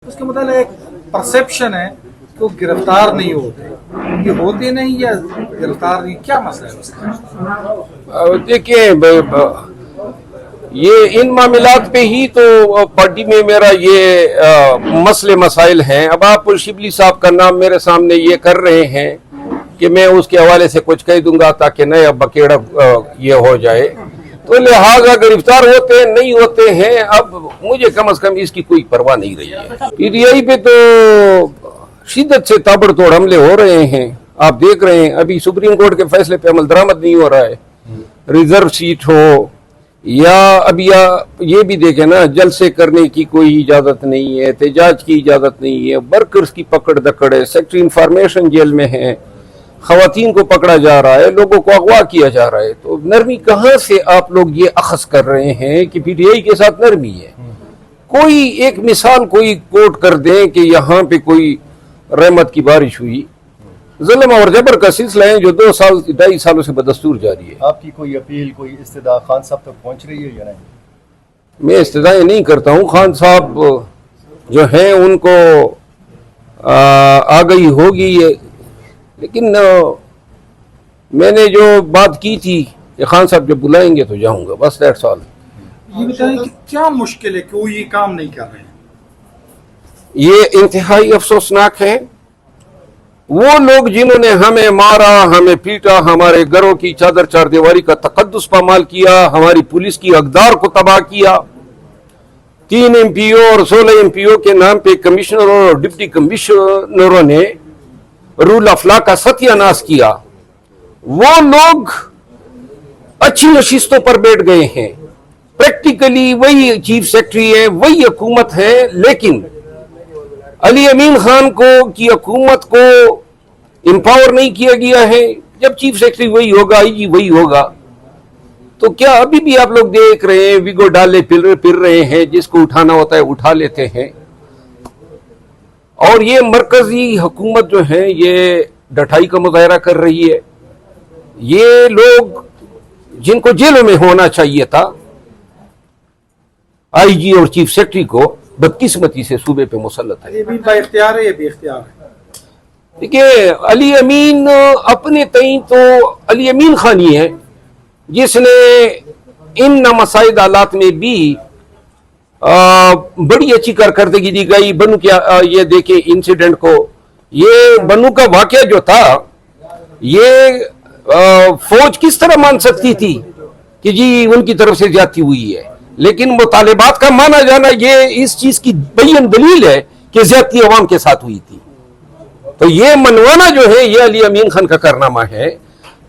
उसके मतलब एक परसेप्शन है कि वो गिरफ्तार नहीं होते, ये होते नहीं या गिरफ्तार नहीं, क्या मसला है उसका? देखिए ये इन मामलात पे ही तो पार्टी में मेरा ये मसले मसाइल हैं। अब आप शिबली साहब का नाम मेरे सामने ये कर रहे हैं कि मैं उसके हवाले से कुछ कह दूंगा ताकि नया बकेड़ा ये हो जाए, तो लिहाजा गिरफ्तार होते नहीं होते हैं, अब मुझे कम से कम इसकी कोई परवाह नहीं रही है। पीटीआई पे तो शिद्दत से ताबड़तोड़ हमले हो रहे हैं, आप देख रहे हैं। अभी सुप्रीम कोर्ट के फैसले पे अमल दरामद नहीं हो रहा है, रिजर्व सीट हो या अब या ये भी देखें ना, जलसे करने की कोई इजाजत नहीं है, एहतजाज की इजाजत नहीं है, वर्कर्स की पकड़ दकड़ है, सेक्रेटरी इंफॉर्मेशन जेल में है, खवातीन को पकड़ा जा रहा है, लोगों को अगवा किया जा रहा है। तो नरमी कहाँ से आप लोग ये अखज़ कर रहे हैं कि पीटीआई के साथ नरमी है? कोई एक मिसाल कोई कोट कर दें कि यहाँ पे कोई रहमत की बारिश हुई। जुल्म और जबर का सिलसिला है जो 2-2.5 सालों से बदस्तूर जारी है। आपकी कोई अपील, कोई इस्तदा खान साहब तक पहुंच रही है या नहीं? मैं इस्तदाएं नहीं करता हूँ, खान साहब जो हैं उनको आ गई होगी ये, लेकिन मैंने जो बात की थी कि खान साहब जब बुलाएंगे तो जाऊंगा, बस दैट्स ऑल। ये बताएं कि क्या मुश्किल है, क्यों ये काम नहीं कर रहे हैं? ये इंतहाई अफसोसनाक है। वो लोग जिन्होंने हमें मारा, हमें पीटा, हमारे घरों की चादर चारदीवारी का तकद्दुस पामाल किया, हमारी पुलिस की अकदार को तबाह किया, 3 एमपीओ और 16 एमपीओ के नाम पे कमिश्नरों और डिप्टी कमिश्नरों ने रूल ऑफ लॉ का सत्यानाश किया, वो लोग अच्छी नशिस्तों पर बैठ गए हैं। प्रैक्टिकली वही चीफ सेक्रेटरी है, वही हुकूमत है, लेकिन अली अमीन खान को की हुकूमत को इंपावर नहीं किया गया है। जब चीफ सेक्रेटरी वही होगा, आईजी वही होगा, तो क्या अभी भी आप लोग देख रहे हैं विगो डाले फिर रहे हैं, जिसको उठाना होता है उठा लेते हैं। और ये मरकजी हुकूमत जो है ये डटाई का मुजाहरा कर रही है। ये लोग जिनको जेलों में होना चाहिए था, आईजी और चीफ सेक्रेटरी को, बदकिस्मती से सूबे पे मुसल्लत है। ये भी बाइख्तियार है, ये बेख्तियार है। देखिए अली अमीन अपने तई तो अली अमीन खान ही है जिसने इन नामसाइद हालात में भी बड़ी अच्छी कारकर्दगी दी गई। बनू क्या ये देखे इंसिडेंट को, ये बनू का वाकया जो था, ये फौज किस तरह मान सकती थी कि जी उनकी तरफ से ज्यादती हुई है, लेकिन मुतालिबात का माना जाना ये इस चीज की बयान दलील है कि ज्यादती अवाम के साथ हुई थी। तो ये मनवाना जो है ये अली अमीन खान का कारनामा है।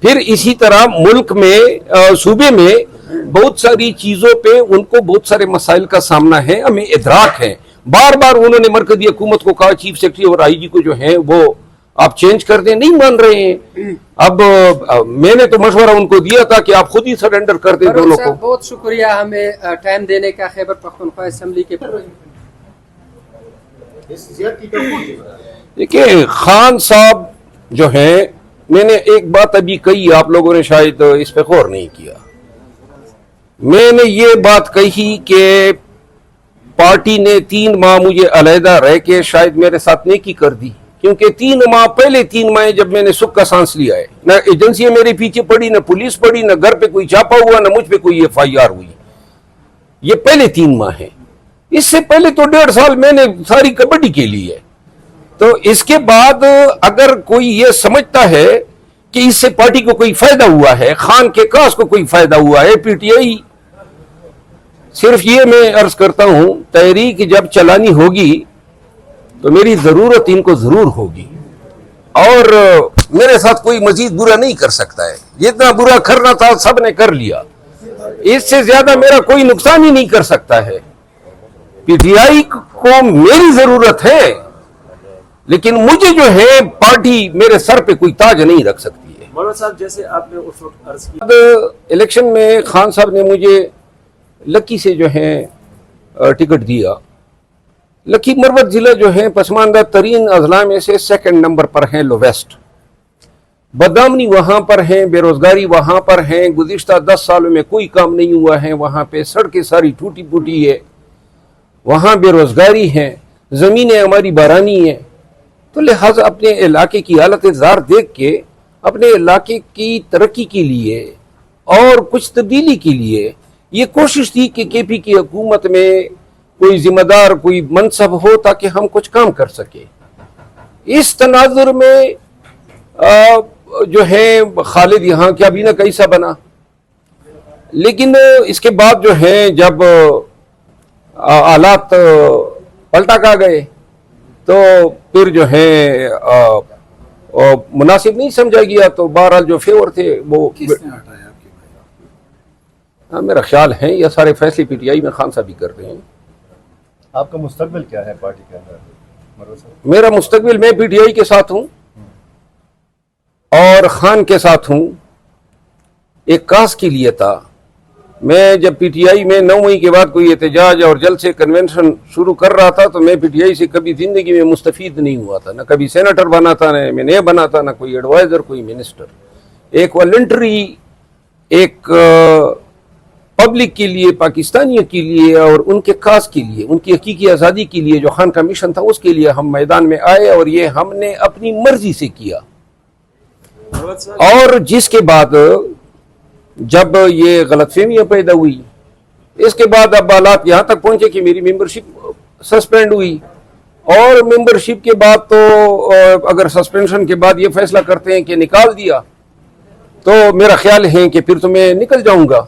फिर इसी तरह मुल्क में सूबे में बहुत सारी चीजों पे उनको बहुत सारे मसाइल का सामना है, हमें इदराक है। बार बार उन्होंने मरकजी हुकूमत को कहा, चीफ सेक्रेटरी और आईजी को जो है वो आप चेंज कर दें, नहीं मान रहे हैं। अब मैंने तो मशवरा उनको दिया था कि आप खुद ही सरेंडर कर दें दोनों को। बहुत शुक्रिया हमें टाइम देने का खैबर पख्तूनख्वा असेंबली के। देखिए खान साहब जो है, मैंने एक बात अभी कही, आप लोगों ने शायद इस पे गौर नहीं किया। मैंने ये बात कही कि पार्टी ने 3 माह मुझे अलहदा रह के शायद मेरे साथ नेकी कर दी, क्योंकि 3 माह पहले 3 माह जब मैंने सुख का सांस लिया है, न एजेंसियां मेरे पीछे पड़ी, न पुलिस पड़ी, न घर पे कोई छापा हुआ, न मुझ पे कोई FIR हुई। ये पहले 3 माह है। इससे पहले तो 1.5 साल मैंने सारी कबड्डी खेली है। तो इसके बाद अगर कोई ये समझता है कि इससे पार्टी को कोई फायदा हुआ है, खान के कास को कोई फायदा हुआ है, पीटीआई, सिर्फ ये मैं अर्ज करता हूं, तहरीक जब चलानी होगी तो मेरी जरूरत इनको जरूर होगी, और मेरे साथ कोई मजीद बुरा नहीं कर सकता है। जितना बुरा करना था सब ने कर लिया, इससे ज्यादा मेरा कोई नुकसान ही नहीं कर सकता है। पीटीआई को मेरी जरूरत है, लेकिन मुझे जो है पार्टी मेरे सर पे कोई ताज नहीं रख सकती है। मौलाना साहब, जैसे आपने उस वक्त अर्ज किया, इलेक्शन में खान साहब ने मुझे लकी से जो है टिकट दिया। लकी मरवत जिला जो है पसमानदा तरीन अजला में से 2nd नंबर पर है, लोवेस्ट। बदनामी वहां पर है, बेरोजगारी वहां पर है, गुज़िश्ता 10 सालों में कोई काम नहीं हुआ है, वहां पे सड़कें सारी टूटी फूटी है, वहां बेरोजगारी है। زمینیں ہماری بارانی ہیں، تو لہٰذا اپنے علاقے کی حالت زار دیکھ کے اپنے علاقے کی ترقی کے لیے اور کچھ تبدیلی کے لیے یہ کوشش تھی کہ کے پی کی حکومت میں کوئی ذمہ دار کوئی منصب ہو تاکہ ہم کچھ کام کر سکیں۔ اس تناظر میں جو ہے خالد یہاں کیا بھی نہ کیسا بنا، لیکن اس کے بعد جو ہے جب حالات پلٹا کھا گئے تو پھر جو ہے مناسب نہیں سمجھا گیا، تو بہرحال جو فیور تھے وہ کس نے ہٹایا آپ کے بھائی؟ میرا خیال ہے یہ سارے فیصلے پی ٹی آئی میں خان صاحب بھی کر رہے ہیں۔ آپ کا مستقبل کیا ہے پارٹی کے اندر مروت صاحب؟ میرا مستقبل میں پی ٹی آئی کے ساتھ ہوں اور خان کے ساتھ ہوں۔ ایک کاس کے لیے تھا، میں جب پی ٹی آئی میں 9 مئی کے بعد کوئی احتجاج اور جلسے کنونشن شروع کر رہا تھا تو میں پی ٹی آئی سے کبھی زندگی میں مستفید نہیں ہوا تھا، نہ کبھی سینیٹر بنا تھا، نہ میں نے بنا تھا، نہ کوئی ایڈوائزر، کوئی منسٹر۔ ایک والنٹری ایک پبلک کے لیے، پاکستانیوں کے لیے اور ان کے کاس کے لیے، ان کی حقیقی آزادی کے لیے جو خان کا مشن تھا اس کے لیے ہم میدان میں آئے، اور یہ ہم نے اپنی مرضی سے کیا۔ اور جس کے بعد جب یہ غلط فہمیاں پیدا ہوئی، اس کے بعد اب حالات یہاں تک پہنچے کہ میری ممبرشپ سسپینڈ ہوئی، اور ممبرشپ کے بعد تو اگر سسپینشن کے بعد یہ فیصلہ کرتے ہیں کہ نکال دیا تو میرا خیال ہے کہ پھر تو میں نکل جاؤں گا،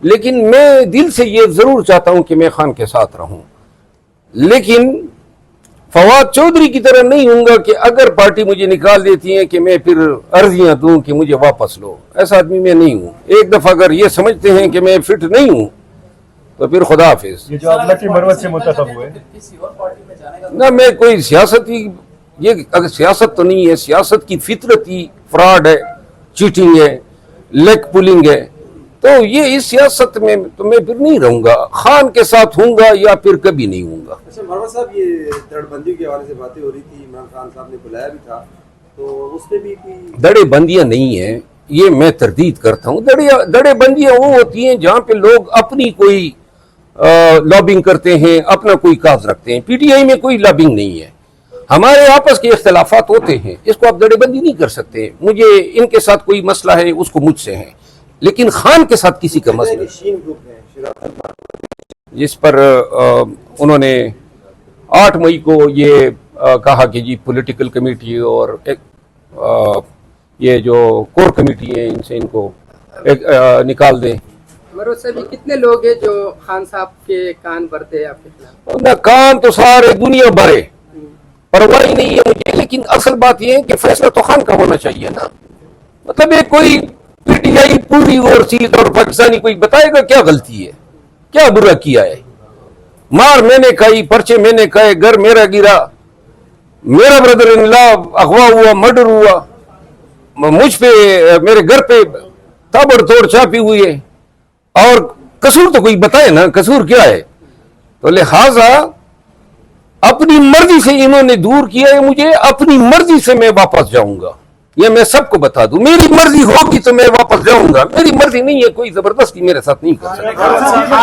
لیکن میں دل سے یہ ضرور چاہتا ہوں کہ میں خان کے ساتھ رہوں، لیکن فواد چودھری کی طرح نہیں ہوں گا کہ اگر پارٹی مجھے نکال دیتی ہے کہ میں پھر عرضیاں دوں کہ مجھے واپس لو۔ ایسا آدمی میں نہیں ہوں۔ ایک دفعہ اگر یہ سمجھتے ہیں کہ میں فٹ نہیں ہوں تو پھر خدا حافظ۔ یہ جو آپ لکی مروت سے منتخب ہوئے، نہ میں کوئی سیاست اگر سیاست تو نہیں ہے، سیاست کی فطرت ہی فراڈ ہے، چیٹنگ ہے، لیگ پولنگ ہے، تو یہ اس سیاست میں تو میں پھر نہیں رہوں گا۔ خان کے ساتھ ہوں گا یا پھر کبھی نہیں ہوں گا۔ اچھا مروت صاحب، یہ دڑ بندی کے حوالے سے باتیں ہو رہی تھی، عمران خان صاحب نے بلایا بھی تھا، تو اس پہ بھی کوئی دڑے بندیاں نہیں ہیں، یہ میں تردید کرتا ہوں۔ دڑے بندیاں وہ ہوتی ہیں جہاں پہ لوگ اپنی کوئی لابنگ کرتے ہیں، اپنا کوئی کاز رکھتے ہیں۔ پی ٹی آئی میں کوئی لابنگ نہیں ہے، ہمارے آپس کے اختلافات ہوتے ہیں، اس کو آپ دڑے بندی نہیں کر سکتے۔ مجھے ان کے ساتھ کوئی مسئلہ ہے اس کو مجھ سے ہے، لیکن خان کے ساتھ کسی کا مسئلہ نہیں۔ شین گروپ ہے شراکت جس پر انہوں نے 8 مئی کو یہ کہا کہ جی پولیٹیکل کمیٹی اور یہ جو کور کمیٹی ہے ان سے ان کو نکال دیں۔ مروت صاحب، یہ کتنے لوگ ہیں جو خان صاحب کے کان بھرتے ہیں آپ کے خلاف؟ نہ کان تو سارے دنیا بھرے، پرواہ نہیں ہے مجھے، لیکن اصل بات یہ ہے کہ فیصلہ تو خان کا ہونا چاہیے نا۔ مطلب ایک کوئی پی ٹی آئی پوری اور چیز اور پاکستانی کوئی بتائے گا کیا غلطی ہے، کیا برا کیا ہے؟ مار میں نے کھائی، پرچے میں نے کھائے، گھر میرا گرا، میرا بردر ان لا اغوا ہوا، مرڈر ہوا، مجھ پہ میرے گھر پہ تابڑ توڑ چاپی ہوئی ہے، اور قصور تو کوئی بتائے نا قصور کیا ہے؟ تو لہذا اپنی مرضی سے انہوں نے دور کیا ہے مجھے، اپنی مرضی سے میں واپس جاؤں گا، یہ میں سب کو بتا دوں۔ میری مرضی ہوگی تو میں واپس جاؤں گا، میری مرضی نہیں ہے، کوئی زبردستی میرے ساتھ نہیں کر سکتا۔